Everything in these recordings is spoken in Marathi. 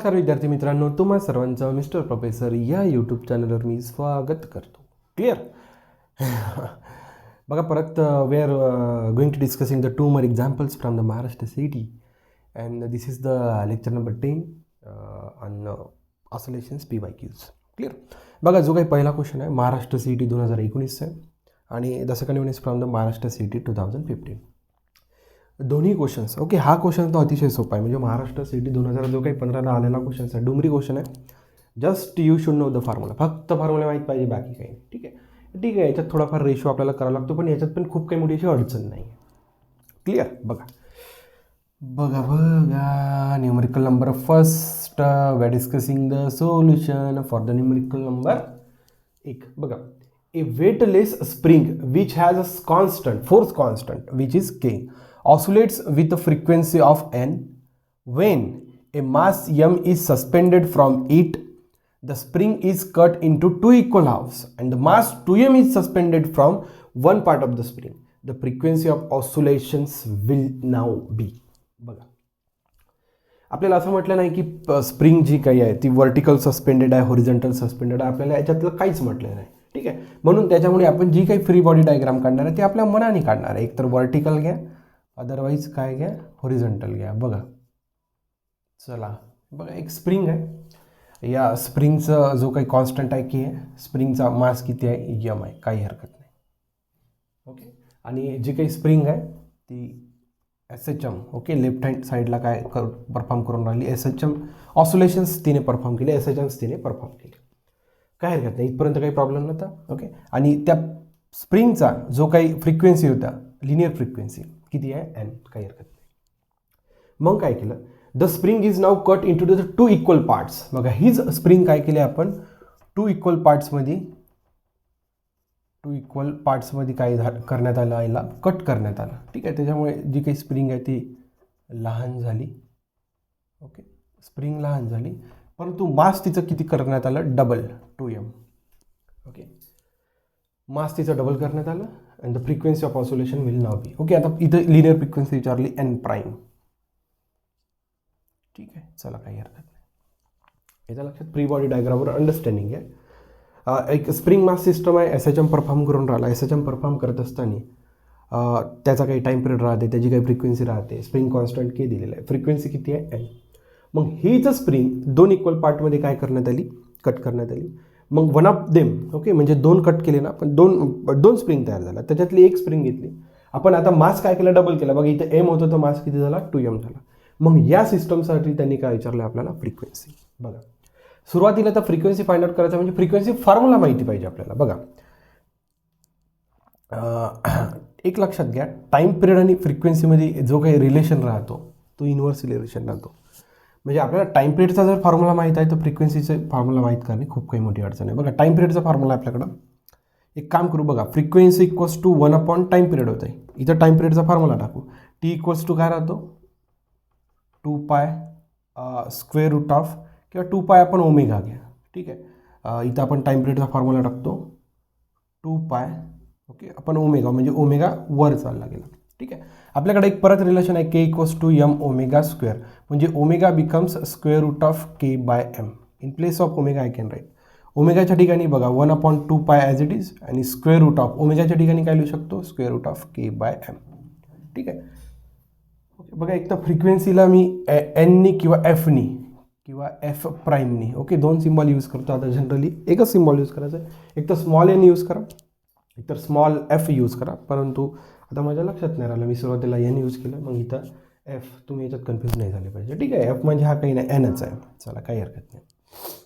नमस्कार विद्यार्थी मित्रांनो, तुम्हा सर्वांचं मिस्टर प्रोफेसर या यूट्यूब चॅनलवर मी स्वागत करतो. क्लिअर? बघा, परत we are going to discussing the 2 more examples from the Maharashtra CET and this is the lecture number 10 on oscillations PYQs. Clear? बघा, जो काही पहिला क्वेश्चन आहे महाराष्ट्र CET 2019 आहे आणि the second one is from the Maharashtra CET 2015. दोन्ही क्वेश्चन्स ओके. हा क्वेश्चन तो अतिशय सोपा आहे, म्हणजे महाराष्ट्र CET 2000 जो काही 15ला आलेला क्वेश्चन आहे, डुमरी क्वेश्चन आहे. Just you should know the formula. फक्त फॉर्म्युला माहीत पाहिजे, बाकी काही नाही. ठीक आहे, ठीक आहे. याच्यात थोडाफार रेशो आपल्याला करावा लागतो, पण याच्यात पण खूप काही मोठी अशी अडचण नाही. क्लिअर? बघा बघा बघा numerical number first we are discussing the solution for the numerical number 1. बघा, a weightless spring which has a constant force constant which is K oscillates with a frequency of n. When a mass m is suspended from it, the spring is cut into 2 equal halves and the mass 2m is suspended from one part of the spring. The frequency of oscillations will now be. बघा, आपल्याला असं म्हटलं नाही की स्प्रिंग जी काही आहे ती व्हर्टिकल सस्पेंडेड आहे, हॉरिझॉन्टल सस्पेंडेड आहे. आपल्याला याच्यातलं काहीच म्हटलं नाही. ठीक आहे, म्हणून त्याच्यामुळे आपण जी काही फ्री बॉडी डायग्राम काढणार आहे ती आपल्या मनाने काढणार आहे. एकतर व्हर्टिकल घ्या, अदरवाईज काय घ्या, हॉरिझॉन्टल घ्या. बघा, चला बघा, एक स्प्रिंग आहे. या स्प्रिंगचं जो काही कॉन्स्टंट आहे की आहे, स्प्रिंगचा मास किती आहे, यम आहे, काही हरकत नाही. ओके, आणि जी काही स्प्रिंग आहे ती SHM ओके लेफ्ट हँड साईडला काय परफॉर्म करून राहिली, SHM ऑसोलेशन्स तिने परफॉर्म केले, SHMs तिने परफॉर्म केले. काय हरकत नाही, इथपर्यंत काही प्रॉब्लेम नव्हता. ओके, आणि त्या स्प्रिंगचा जो काही फ्रिक्वेन्सी होता, लिनियर फ्रिक्वेन्सी किती आहे, n, काही हरकत नाही. मग काय केलं, the spring is now cut into the 2 equal parts. बघा, हीच स्प्रिंग काय केली आपण 2 इक्वल पार्ट्समध्ये काय करण्यात आलं, याला कट करण्यात आलं. ठीक आहे, त्याच्यामुळे जी काही स्प्रिंग आहे ती लहान झाली. ओके, स्प्रिंग लहान झाली, परंतु मास तिचं किती करण्यात आलं, डबल, 2m. ओके, मास तिचं डबल करण्यात आलं and the frequency of oscillation will now be. Okay, आता इथं लिनियर फ्रिक्वेन्सी विचारली n प्राईम. ठीक आहे, चला काही हरकत नाही. याच्या लक्षात प्री बॉडी डायग्रामवर अंडरस्टँडिंग आहे. एक स्प्रिंग मास सिस्टम आहे, SHM परफॉर्म करून राहिला. SHM परफॉर्म करत असताना त्याचा काही टाईम पिरियड राहते, त्याची काही फ्रिक्वेन्सी राहते. स्प्रिंग कॉन्स्टंट K दिलेला आहे, फ्रिक्वेन्सी किती आहे, n. मग हीच स्प्रिंग 2 इक्वल पार्टमध्ये काय करण्यात आली, कट करण्यात आली. मग वन ऑफ देम ओके, म्हणजे 2 कट केले ना, पण दोन स्प्रिंग तयार झाला. त्याच्यातली एक स्प्रिंग घेतली आपण. आता मास काय केलं, डबल केला. बघा, इथं m होतं तर मास किती झाला, 2m झाला. मग या सिस्टमसाठी त्यांनी काय विचारलं आपल्याला, फ्रिक्वेन्सी. बघा, सुरुवातीला तर फ्रिक्वेन्सी फाइंड आउट करायचा, म्हणजे फ्रिक्वेन्सी फॉर्म्युला माहिती पाहिजे आपल्याला. बघा, एक लक्षात घ्या, टाईम पिरियड आणि फ्रिक्वेन्सीमध्ये जो काही रिलेशन राहतो तो इन्व्हर्स रिलेशन राहतो. म्हणजे आपल्याला टाईम पिरियडचा जर फॉर्म्युला माहीत आहे तर फ्रिक्वेन्सीचं फॉर्म्युला माहीत करणे खूप काही मोठी अडचण आहे. बघा, टाईम पिरियडचा फॉर्म्युला आपल्याकडं, एक काम करू. बघा, frequency equals to 1 upon time period होतं आहे. इथं टाईम पिरियडचा फॉर्म्युला टाकू. T इक्वल्स टू काय राहतो, 2π स्क्वेअर रूट ऑफ किंवा 2π आपण ओमेगा घ्या. ठीक आहे, इथं आपण टाईम पिरियडचा फॉर्म्युला टाकतो 2π ओके आपण ओमेगा, म्हणजे ओमेगा वर चालला गेला. ठीक आहे, आपल्याकडे एक परत रिलेशन आहे, K equals to m omega square, म्हणजे omega becomes square root of K by m. In place of omega I can write ओमेगाच्या ठिकाणी बघा 1/2π ॲज इट इज, आणि स्क्वेअर रूट ऑफ ओमेगाच्या ठिकाणी काय लिहू शकतो, square root of K by m. ठीक आहे, ओके. बघा, एक तर फ्रिक्वेन्सीला मी nनी किंवा fनी किंवा f प्राईमनी ओके 2 सिम्बॉल यूज करतो. आता जनरली एकच सिम्बॉल यूज करायचं आहे. एक तर स्मॉल n यूज करा, एक तर स्मॉल f यूज करा. परंतु आता माझ्या लक्षात नाही राहिलं, मी सुरुवातीला n यूज केलं, मग इथं f. तुम्ही याच्यात कन्फ्यूज नाही झाले पाहिजे. ठीक आहे, f म्हणजे हा काही नाही, nच आहे. चला, काही हरकत नाही.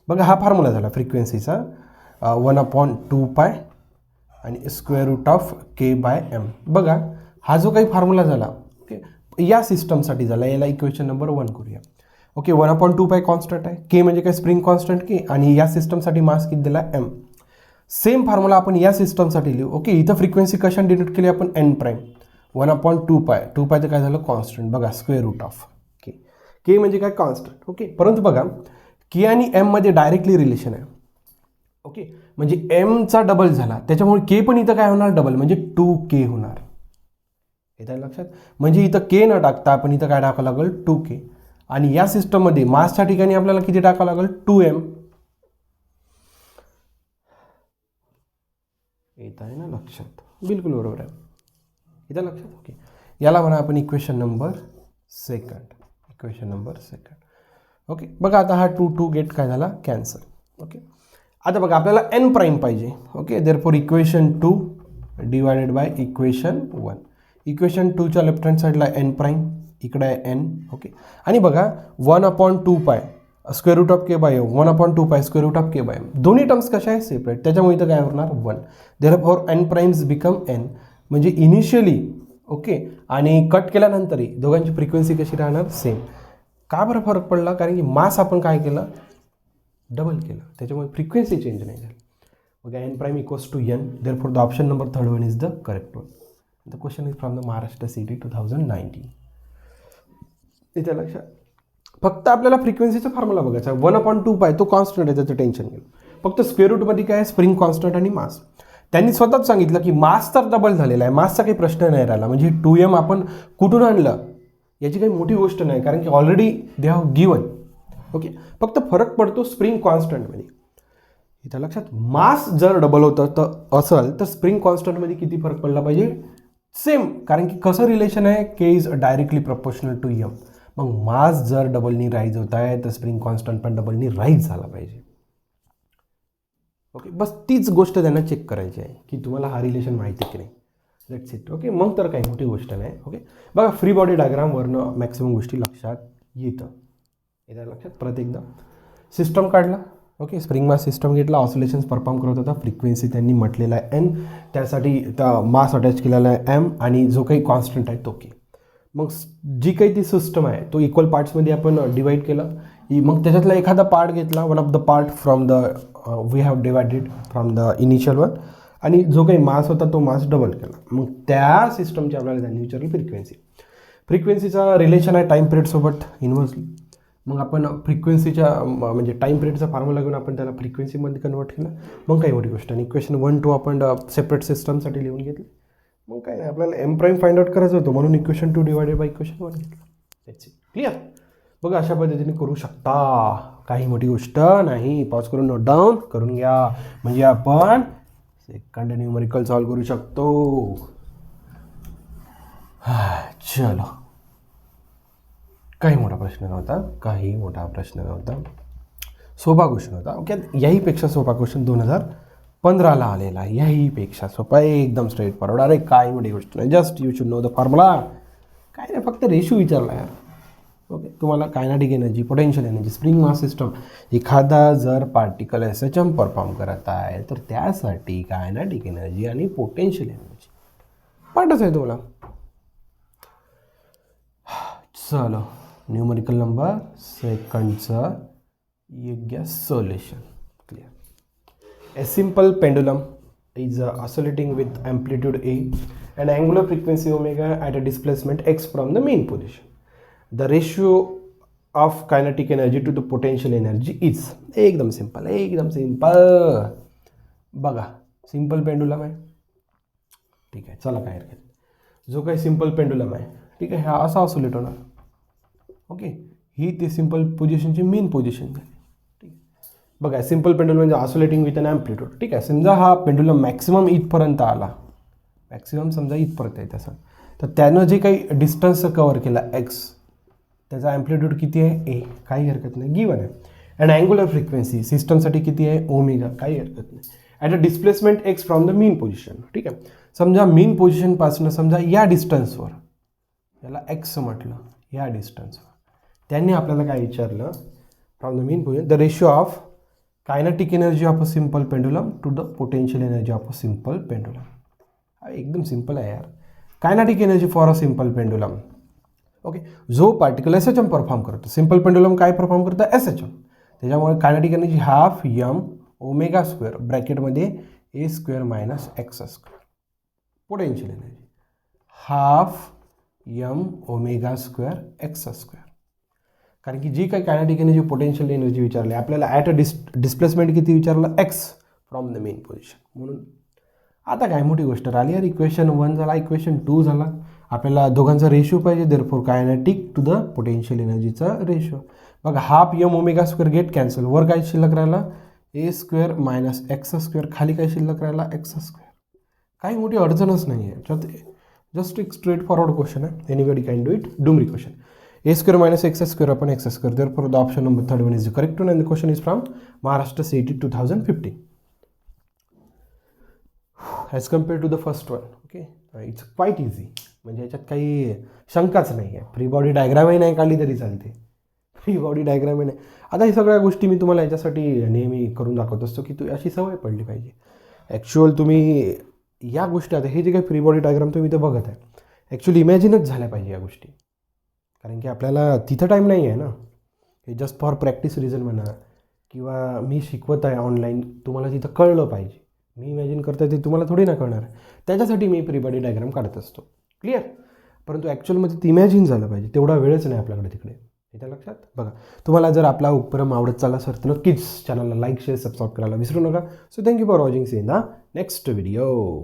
बघा, हा फॉर्म्युला झाला फ्रिक्वेन्सीचा 1/2π आणि square root of K by m. बघा, हा जो काही फॉर्म्युला झाला ओके या सिस्टमसाठी झाला, याला इक्वेशन नंबर 1 करूया. ओके, 1/2π कॉन्स्टंट आहे, K म्हणजे काय, स्प्रिंग कॉन्स्टंट K, आणि या सिस्टमसाठी मास किती दिला, m. सेम फॉर्म्युला आपण या सिस्टमसाठी लिहू. ओके, इथं फ्रिक्वेन्सी कशाने डिनोट केली आपण, n प्राईम. 1/2π, 2π तर काय झालं, कॉन्स्टंट. बघा, square root of K. K म्हणजे काय, कॉन्स्टंट. ओके, परंतु बघा, K आणि m मध्ये डायरेक्टली रिलेशन आहे. ओके, म्हणजे mचा डबल झाला, त्याच्यामुळे K पण इथं काय होणार, डबल, म्हणजे 2K होणार. येतं लक्षात, म्हणजे इथं K न टाकता आपण इथं काय टाकावं लागेल, 2K. आणि या सिस्टममध्ये मासच्या ठिकाणी आपल्याला किती टाकावं लागेल 2m. येत आहे ना लक्षात? बिलकुल बरोबर आहे. येतं लक्षात? ओके, याला म्हणा आपण इक्वेशन नंबर सेकंड. ओके, बघा आता हा 2 गेट काय झाला कॅन्सल. ओके, आता बघा आपल्याला n प्राईम पाहिजे. Okay, therefore equation 2 divided by equation 1. Equation 2च्या लेफ्ट हँड साईडला n प्राईम, इकडे आहे n. ओके, आणि बघा 1/2π square root of k by m, 1/2π square root of k by m, दोन्ही टर्म्स कशा आहेत सेपरेट, त्याच्यामुळे इथं काय होणार 1. Therefore n primes become n, म्हणजे इनिशियली ओके आणि कट केल्यानंतरही दोघांची फ्रिक्वेन्सी कशी राहणार सेम. का बरं फरक पडला? कारण की मास आपण काय केलं डबल केलं, त्याच्यामुळे फ्रिक्वेन्सी चेंज नाही झाली. Okay, n prime equals to n, therefore the option number 3 is the correct one. The question is from the Maharashtra CET 2019. इथे लक्षात, फक्त आपल्याला फ्रिक्वेन्सीचा फॉर्म्युला बघायचा. 1/2π तो कॉन्स्टंट आहे, त्याचं टेन्शन घेऊ. फक्त स्क्वेअर रूटमध्ये काय आहे स्प्रिंग कॉन्स्टंट आणि मास. त्यांनी स्वतःच सांगितलं की मास तर डबल झालेला आहे, मासचा काही प्रश्न नाही राहिला. म्हणजे 2m आपण कुठून आणलं याची काही मोठी गोष्ट नाही, कारण की already they have given. Okay, फक्त फरक पडतो स्प्रिंग कॉन्स्टंटमध्ये. इथं लक्षात, मास जर डबल होतं तर असेल तर स्प्रिंग कॉन्स्टंटमध्ये किती फरक पडला पाहिजे सेम, कारण की कसं रिलेशन आहे k is directly proportional to m. मग मास जर डबलनी राईज होत आहे तर स्प्रिंग कॉन्स्टंट पण डबलनी राईज झाला पाहिजे. ओके, बस तीच गोष्ट त्यांना चेक करायची आहे की तुम्हाला हा रिलेशन माहिती की नाही. Let's it. ओके, मग तर काही मोठी गोष्ट नाही. ओके, बघा फ्री बॉडी डायग्रामवरनं मॅक्सिमम गोष्टी लक्षात येतं. येत्या लक्षात परत एकदा सिस्टम काढला. ओके, स्प्रिंग मास सिस्टम घेतला, ऑसिलेशन्स परफॉर्म करत होता, फ्रिक्वेन्सी त्यांनी म्हटलेला आहे n, त्यासाठी त्या मास अटॅच केलेला आहे m, आणि जो काही कॉन्स्टंट आहे तो k. मग जी काही ती सिस्टम आहे तो इक्वल पार्ट्समध्ये आपण डिवाईड केलं. मग त्याच्यातला एखादा पार्ट घेतला, one of the part from the we have divided from the initial one, आणि जो काही मास होता तो मास डबल केला. मग त्या सिस्टमची आपल्याला त्यांनी विचारली फ्रिक्वेन्सीचा रिलेशन आहे टाईम पिरियडसोबत इन्व्हर्सली. मग आपण फ्रिक्वेन्सीच्या म्हणजे टाईम पिरियडचा फॉर्म्युला घेऊन आपण त्याला फ्रिक्वेन्सीमध्ये कन्वर्ट केलं. मग काही मोठी गोष्ट. आणि इक्वेशन 1, 2 आपण सेपरेट सिस्टमसाठी लिहून घेतले. मग काय नाही, आपल्याला m प्राईम फाइंड आउट करायचं होतं, म्हणून इक्वेशन 2 डिवायडेड बाय इक्वेशन 1 घेतलं. That's it. क्लिअर? बघा अशा पद्धतीने करू शकता, काही मोठी गोष्ट नाही. पॉज करून नोट डाऊन करून घ्या, म्हणजे आपण सेकंड न्यूमेरिकल सॉल्व करू शकतो. चलो, काही मोठा प्रश्न नव्हता, सोपा क्वेश्चन होता. ओके, याहीपेक्षा सोपा क्वेश्चन 2015ला आलेला आहे, याहीपेक्षा सोपा, एकदम स्ट्रेट फॉरवर्ड. अरे काय मोठी गोष्ट नाही, just you should know the formula. काय नाही, फक्त रेशो विचारला यार. ओके, तुम्हाला kinetic energy, potential energy, spring mass system, एखादा जर पार्टिकल SHM परफॉर्म करत आहे तर त्यासाठी कायनेटिक एनर्जी आणि पोटेन्शियल एनर्जी पाठच आहे तुम्हाला. चलो, न्यूमेरिकल नंबर सेकंडचं योग्य solution. Clear? A simple pendulum is oscillating with amplitude A and angular frequency omega at a displacement x from the mean position. The ratio of kinetic energy to the potential energy is. एकदम सिंपल. बघा, सिंपल पेंडुलम आहे. ठीक आहे, चला काय हरकत. जो काही सिंपल पेंडुलम आहे, ठीक आहे, हा असा ऑसिलेट होणार. ओके, ही ती सिंपल पोझिशनची मेन पोझिशन झाली. बघा, सिंपल पेंडुलम म्हणजे ऑसिलेटिंग विथ एन ॲम्प्लिट्यूड. ठीक आहे, समजा हा पेंडुलम मॅक्सिमम इथपर्यंत आला, मॅक्सिमम समजा इथपर्यंत आहे तसं, तर त्यानं जे काही डिस्टन्स कवर केला x, त्याचा ॲम्प्लिट्यूड किती आहे a, काही हरकत नाही, गिवन आहे. अँड अँग्युलर फ्रिक्वेन्सी सिस्टमसाठी किती आहे ओमेगा, काही हरकत नाही. At a displacement x from the mean position. ठीक आहे, समजा मीन पोझिशनपासून समजा या डिस्टन्सवर, याला x म्हटलं, या डिस्टन्सवर त्यांनी आपल्याला काय विचारलं, from the mean position the ratio of kinetic energy of a simple pendulum to the potential energy of a simple pendulum. एकदम सिंपल आहे यार. Kinetic energy for a simple pendulum. Okay, जो पार्टिकल SHM परफॉर्म करतो, सिंपल पेंडुलम काय परफॉर्म करतं SHM, त्याच्यामुळे kinetic energy half m omega square ब्रॅकेटमध्ये a square minus x square. Potential energy half m omega square x square. कारण की जी काही कायनेटिक एनर्जी पोटेन्शियल एनर्जी विचारली आपल्याला, ॲट अ डिस्प्लेसमेंट किती विचारलं x from the main position. म्हणून आता काय मोठी गोष्ट राहिली यार, इक्वेशन 1 झाला, इक्वेशन 2 झाला. आपल्याला दोघांचा रेशो पाहिजे, therefore kinetic to the potential एनर्जीचा रेशो. बघा half M omega square get cancel, वर काय शिल्लक राहिला A square minus x square, खाली काय शिल्लक राहिला एक्स स्क्वेअर. काही मोठी अडचणच नाही आहे, जस्ट एक स्ट्रेट फॉरवर्ड क्वेश्चन आहे, एनीबडी कॅन डू इट. डुमरी question. A square minus x square upon x square, therefore the option number 31 is the correct one, and the question is from Maharashtra CET 2015 as compare to the first one. Okay, it's quite easy, म्हणजे याच्यात काही शंकाच नाही आहे. फ्री बॉडी डायग्रामही नाही काढली तरी चालते, फ्री बॉडी डायग्रामही नाही. आता ही सगळ्या गोष्टी मी तुम्हाला याच्यासाठी नेहमी करून दाखवत असतो की तू अशी सवय पडली पाहिजे. ॲक्च्युअल तुम्ही या गोष्टी, आता हे जे काही फ्री बॉडी डायग्राम तुम्ही ते बघत आहे, ॲक्च्युअली इमॅजिनच झाल्या पाहिजे या गोष्टी, कारण की आपल्याला तिथं टाईम नाही आहे ना. हे जस्ट फॉर प्रॅक्टिस रिझन म्हणा, किंवा मी शिकवत आहे ऑनलाईन, तुम्हाला तिथं कळलं पाहिजे. मी इमॅजिन करता ते तुम्हाला थोडी ना कळणार, त्याच्यासाठी मी फ्री बॉडी डायग्राम काढत असतो. क्लिअर. परंतु ॲक्च्युअलमध्ये ते इमॅजिन झालं पाहिजे, तेवढा वेळच नाही आपल्याकडे तिकडे. येत्या लक्षात. बघा, तुम्हाला जर आपला उपक्रम आवडत चालला सर तर नक्कीच चॅनलला लाईक शेअर सबस्क्राईब करायला विसरू नका. So thank you for watching. See in the next video.